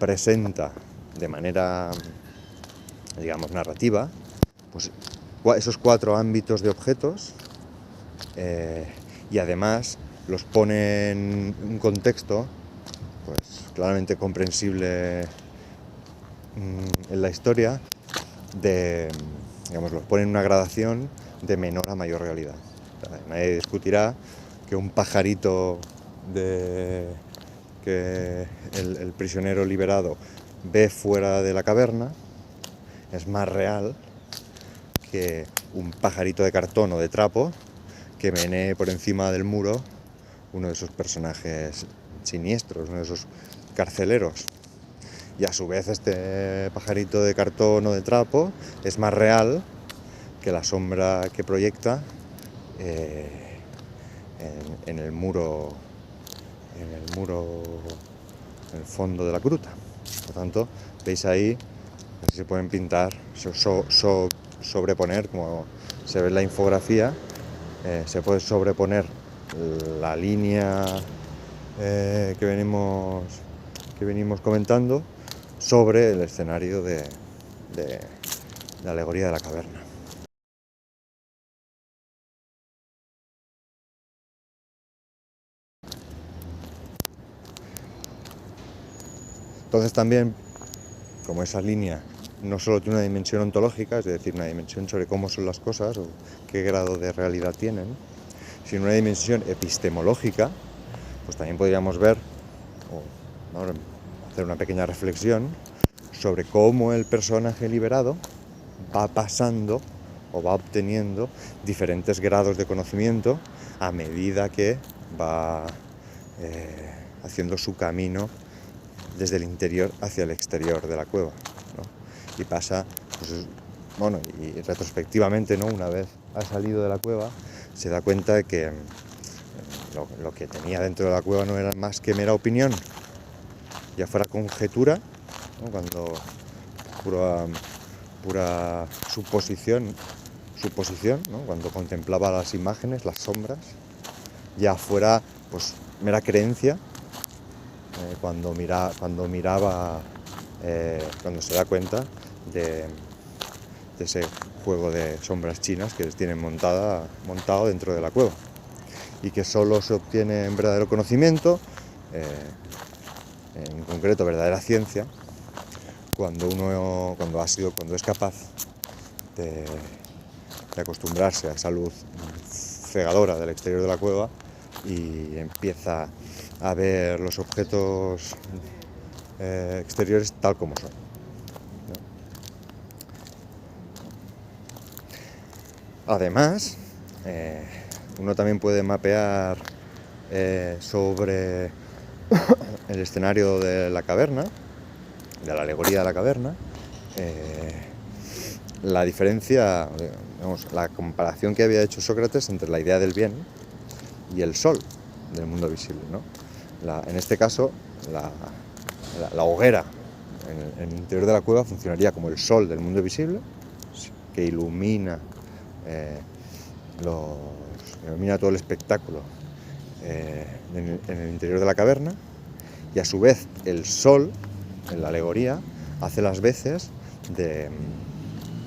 presenta de manera, digamos, narrativa, pues esos 4 ámbitos de objetos, y además los pone en un contexto pues claramente comprensible en la historia, digamos, los pone en una gradación de menor a mayor realidad. Nadie discutirá que un pajarito que el prisionero liberado ve fuera de la caverna es más real que un pajarito de cartón o de trapo que menee por encima del muro uno de esos personajes siniestros, uno de esos carceleros. Y a su vez este pajarito de cartón o de trapo es más real que la sombra que proyecta en el muro el fondo de la gruta. Por tanto, veis ahí que se pueden pintar, sobreponer, como se ve en la infografía, se puede sobreponer la línea que venimos comentando sobre el escenario de la alegoría de la caverna. Entonces también, como esa línea no solo tiene una dimensión ontológica, es decir, una dimensión sobre cómo son las cosas o qué grado de realidad tienen, sino una dimensión epistemológica, pues también podríamos ver o hacer una pequeña reflexión sobre cómo el personaje liberado va pasando o va obteniendo diferentes grados de conocimiento a medida que va haciendo su camino desde el interior hacia el exterior de la cueva, ¿no? Y pasa, pues, bueno, y retrospectivamente, ¿no? Una vez ha salido de la cueva, se da cuenta de que lo que tenía dentro de la cueva no era más que mera opinión, ya fuera conjetura, ¿no? Cuando pura suposición, ¿no? Cuando contemplaba las imágenes, las sombras, ya fuera pues mera creencia, cuando miraba, cuando se da cuenta de ese juego de sombras chinas que les tienen montado dentro de la cueva, y que solo se obtiene en verdadero conocimiento, en concreto verdadera ciencia, cuando es capaz de acostumbrarse a esa luz cegadora del exterior de la cueva y empieza a ver los objetos exteriores tal como son, ¿no? Además, uno también puede mapear sobre el escenario de la caverna, de la alegoría de la caverna, la diferencia, digamos, la comparación que había hecho Sócrates entre la idea del bien y el sol del mundo visible, ¿no? En este caso, la hoguera en el interior de la cueva funcionaría como el sol del mundo visible, que ilumina todo el espectáculo en el interior de la caverna, y a su vez el sol, en la alegoría, hace las veces de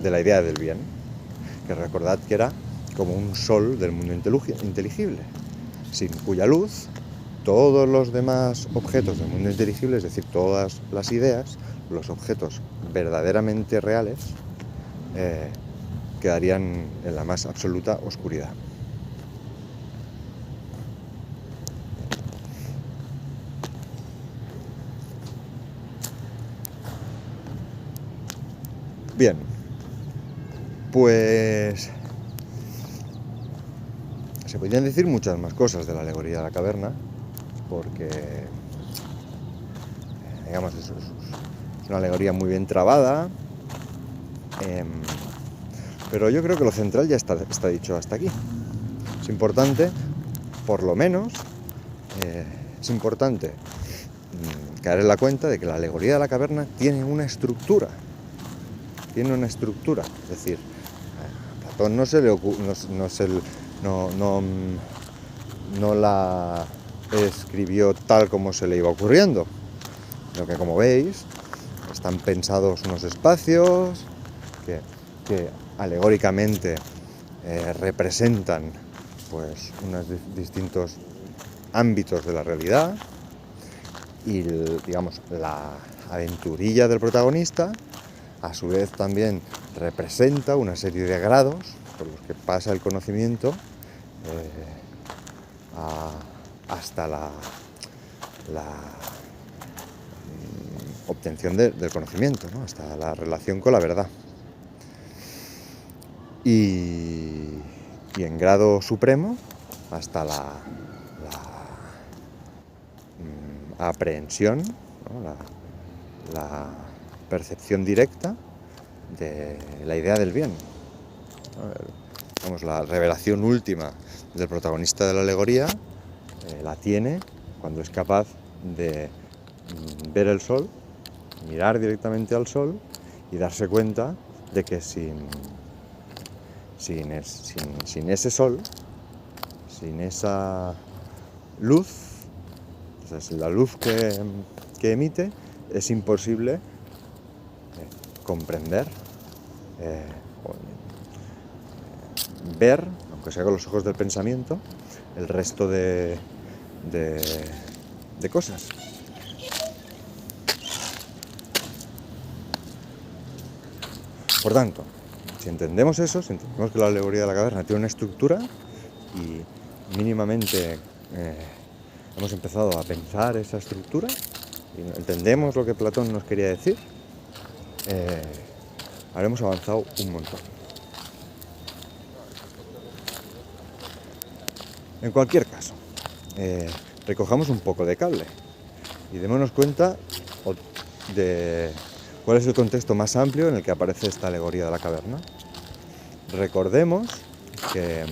la idea del bien, que recordad que era como un sol del mundo inteligible, sin cuya luz todos los demás objetos del mundo inteligible, es decir, todas las ideas, los objetos verdaderamente reales, quedarían en la más absoluta oscuridad. Bien, pues se podrían decir muchas más cosas de la alegoría de la caverna, porque, digamos, es una alegoría muy bien trabada, pero yo creo que lo central ya está dicho hasta aquí. Es importante, por lo menos, es importante caer en la cuenta de que la alegoría de la caverna tiene una estructura. Es decir, a Platón no la escribió tal como se le iba ocurriendo, sino que, como veis, están pensados unos espacios que alegóricamente representan pues unos distintos ámbitos de la realidad, y digamos la aventurilla del protagonista a su vez también representa una serie de grados por los que pasa el conocimiento hasta la obtención del conocimiento, ¿no? Hasta la relación con la verdad. Y en grado supremo hasta la aprehensión, ¿no? La percepción directa de la idea del bien. Vamos, la revelación última del protagonista de la alegoría la tiene cuando es capaz de ver el sol, mirar directamente al sol y darse cuenta de que sin ese sol, sin esa luz, entonces la luz que emite, es imposible comprender, ver, aunque sea con los ojos del pensamiento, el resto de cosas. Por tanto, si entendemos eso, si entendemos que la alegoría de la caverna tiene una estructura y mínimamente hemos empezado a pensar esa estructura y entendemos lo que Platón nos quería decir, habremos avanzado un montón. En cualquier caso, recojamos un poco de cable y démonos cuenta de cuál es el contexto más amplio en el que aparece esta alegoría de la caverna. Recordemos que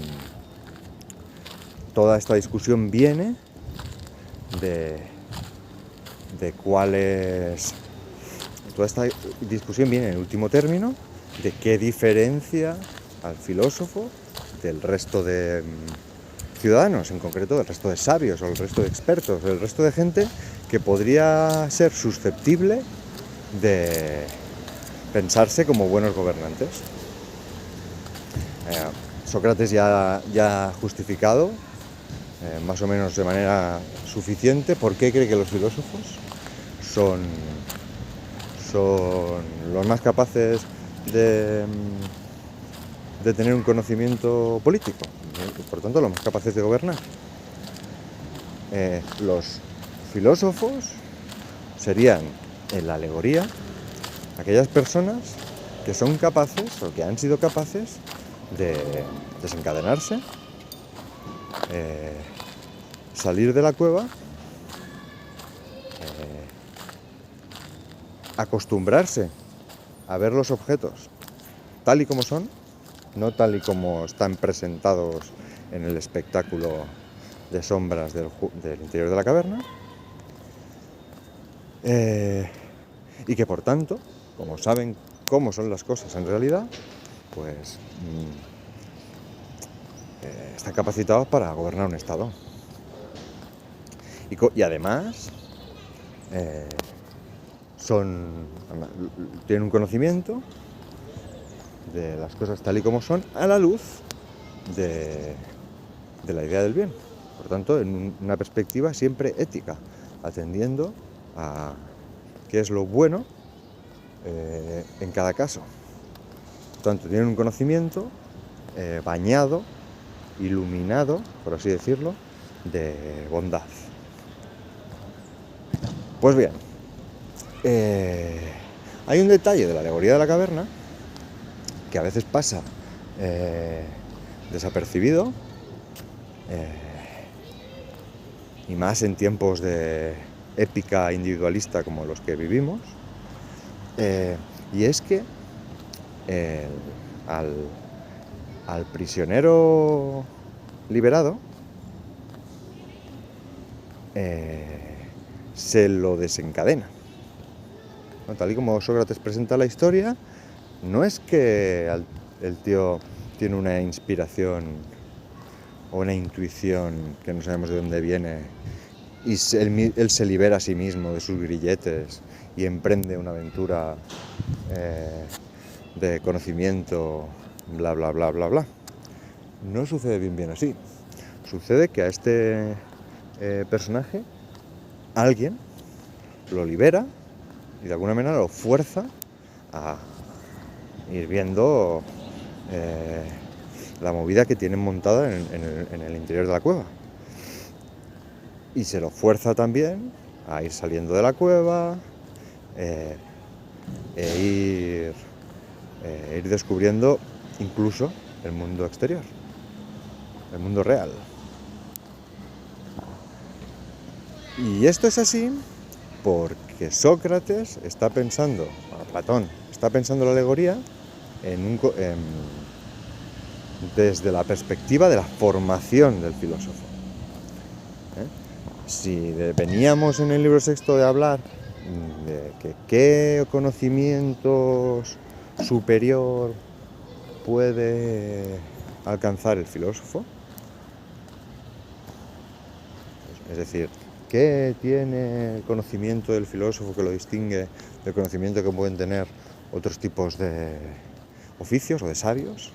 toda esta discusión viene de cuál es... Toda esta discusión viene en último término de qué diferencia al filósofo del resto de ciudadanos, en concreto del resto de sabios o el resto de expertos, el resto de gente que podría ser susceptible de pensarse como buenos gobernantes. Sócrates ya ha justificado, más o menos de manera suficiente, por qué cree que los filósofos son los más capaces de tener un conocimiento político, y por tanto los más capaces de gobernar. Los filósofos serían, en la alegoría, aquellas personas que son capaces o que han sido capaces de desencadenarse, salir de la cueva, acostumbrarse a ver los objetos tal y como son, no tal y como están presentados en el espectáculo de sombras del interior de la caverna, y que por tanto, como saben cómo son las cosas en realidad, pues están capacitados para gobernar un estado. Y además tienen un conocimiento de las cosas tal y como son a la luz de la idea del bien. Por tanto, en una perspectiva siempre ética, atendiendo a qué es lo bueno en cada caso. Por tanto, tienen un conocimiento bañado, iluminado, por así decirlo, de bondad. Pues bien, hay un detalle de la alegoría de la caverna que a veces pasa desapercibido, y más en tiempos de épica individualista como los que vivimos, y es que al prisionero liberado se lo desencadena. Tal y como Sócrates presenta la historia, no es que el tío tiene una inspiración o una intuición que no sabemos de dónde viene y él se libera a sí mismo de sus grilletes y emprende una aventura de conocimiento, bla, bla, bla, bla, bla. No sucede bien así. Sucede que a este personaje alguien lo libera y de alguna manera lo fuerza a ir viendo la movida que tienen montada en el interior de la cueva. Y se lo fuerza también a ir saliendo de la cueva e ir descubriendo incluso el mundo exterior, el mundo real. Y esto es así porque Sócrates está pensando, Platón está pensando la alegoría desde la perspectiva de la formación del filósofo. Si veníamos en el libro sexto de hablar de qué conocimientos superior puede alcanzar el filósofo, es decir, ¿qué tiene el conocimiento del filósofo que lo distingue del conocimiento que pueden tener otros tipos de oficios o de sabios?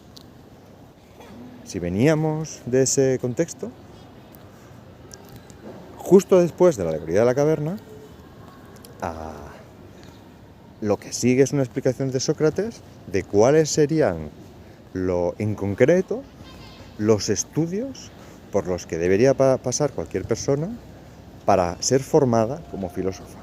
Si veníamos de ese contexto, justo después de la alegoría de la caverna, lo que sigue es una explicación de Sócrates de cuáles serían, en concreto, los estudios por los que debería pasar cualquier persona para ser formada como filósofa.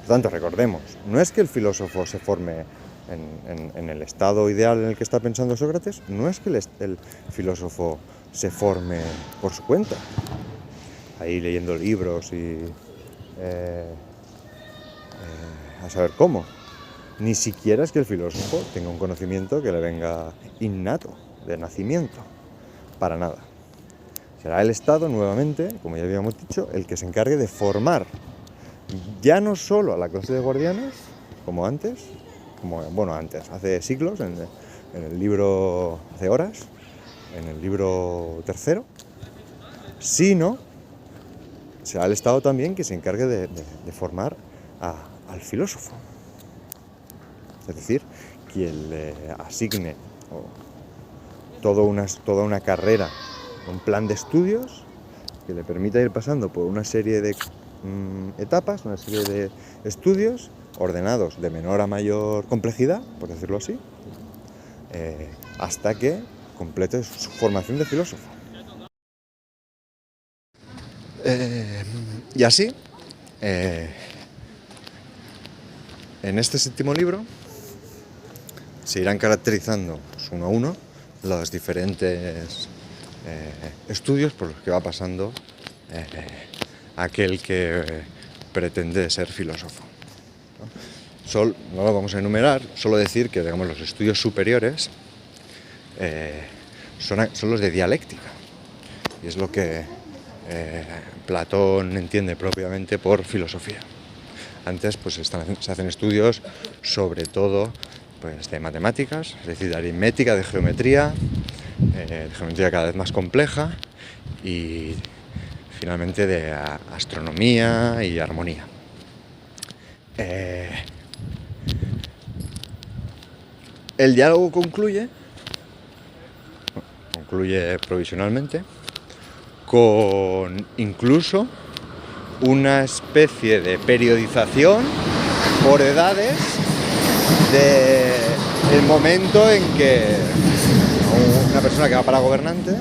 Por tanto, recordemos, no es que el filósofo se forme en el estado ideal en el que está pensando Sócrates, no es que el filósofo se forme por su cuenta, ahí leyendo libros y a saber cómo. Ni siquiera es que el filósofo tenga un conocimiento que le venga innato, de nacimiento, para nada. Será el Estado, nuevamente, como ya habíamos dicho, el que se encargue de formar ya no solo a la clase de guardianes, como antes, hace siglos, en el libro, hace horas, en el libro tercero, sino será el Estado también que se encargue de formar al filósofo. Es decir, quien le asigne toda una carrera, un plan de estudios que le permita ir pasando por una serie de etapas, una serie de estudios ordenados de menor a mayor complejidad, por decirlo así, hasta que complete su formación de filósofo. Y así, en este séptimo libro se irán caracterizando uno a uno los diferentes estudios por los que va pasando aquel que pretende ser filósofo. No lo vamos a enumerar, solo decir que, digamos, los estudios superiores son los de dialéctica, y es lo que Platón entiende propiamente por filosofía. Antes pues se hacen estudios sobre todo pues, de matemáticas, es decir, de aritmética, de geometría cada vez más compleja, y finalmente de astronomía y armonía. El diálogo concluye provisionalmente con incluso una especie de periodización por edades del momento en que una persona que va para gobernante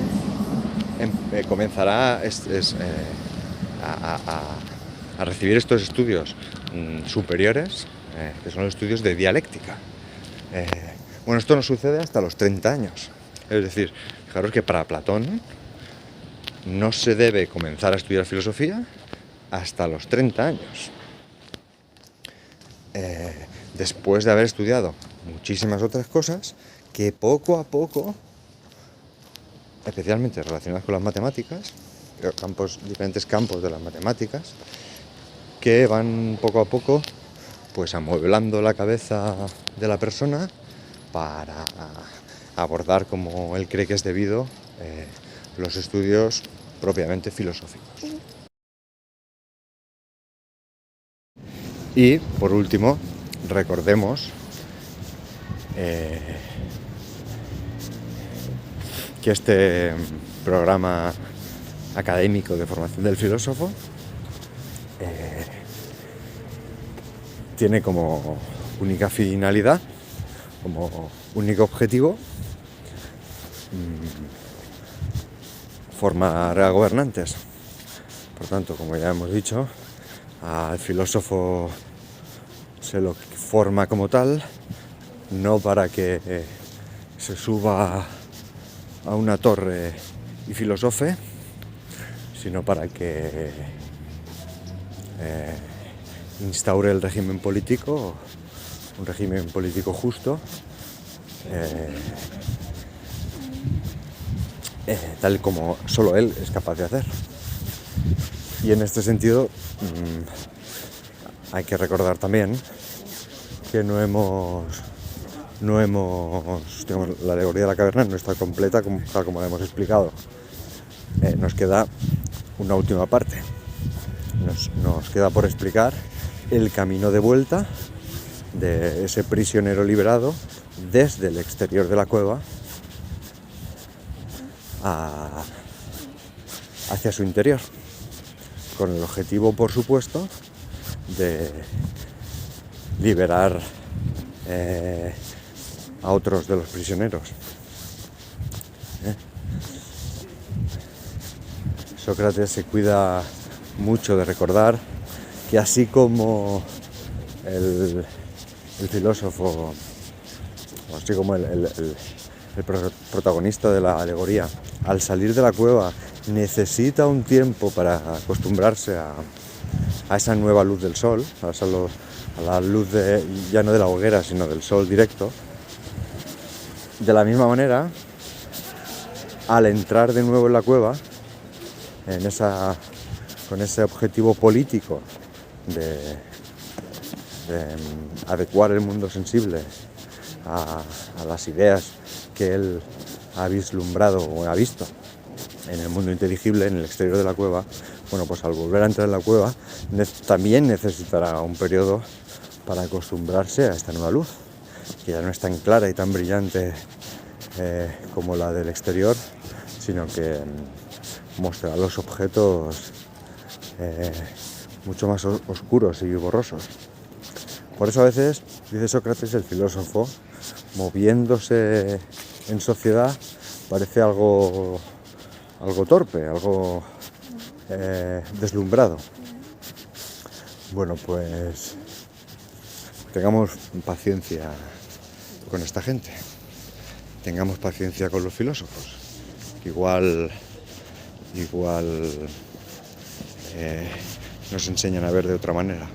comenzará a recibir estos estudios superiores, que son los estudios de dialéctica. Esto no sucede hasta los 30 años. Es decir, fijaros que para Platón no se debe comenzar a estudiar filosofía hasta los 30 años. Después de haber estudiado muchísimas otras cosas que poco a poco, especialmente relacionadas con las matemáticas, diferentes campos de las matemáticas, que van poco a poco pues amueblando la cabeza de la persona para abordar como él cree que es debido los estudios propiamente filosóficos. Y, por último, recordemos que este programa académico de formación del filósofo tiene como única finalidad, como único objetivo, formar a gobernantes. Por tanto, como ya hemos dicho, al filósofo se lo forma como tal, no para que se suba a una torre y filosofe, sino para que instaure el régimen político, un régimen político justo, tal como solo él es capaz de hacer. Y en este sentido hay que recordar también que digamos, la alegoría de la caverna no está completa tal como la hemos explicado. Nos queda una última parte. Nos queda por explicar el camino de vuelta de ese prisionero liberado desde el exterior de la cueva hacia su interior, con el objetivo, por supuesto, de liberar a otros de los prisioneros. Sócrates se cuida mucho de recordar que así como el filósofo, o así como el protagonista de la alegoría, al salir de la cueva necesita un tiempo para acostumbrarse a esa nueva luz del sol, a la luz ya no de la hoguera, sino del sol directo. De la misma manera, al entrar de nuevo en la cueva, con ese objetivo político de adecuar el mundo sensible a las ideas que él ha vislumbrado o ha visto en el mundo inteligible, en el exterior de la cueva, bueno, pues al volver a entrar en la cueva también necesitará un periodo para acostumbrarse a esta nueva luz, que ya no es tan clara y tan brillante como la del exterior, sino que mostrará los objetos mucho más oscuros y borrosos. Por eso a veces, dice Sócrates, el filósofo, moviéndose en sociedad, parece algo torpe, algo deslumbrado. Bueno, pues tengamos paciencia con esta gente, tengamos paciencia con los filósofos, que igual nos enseñan a ver de otra manera.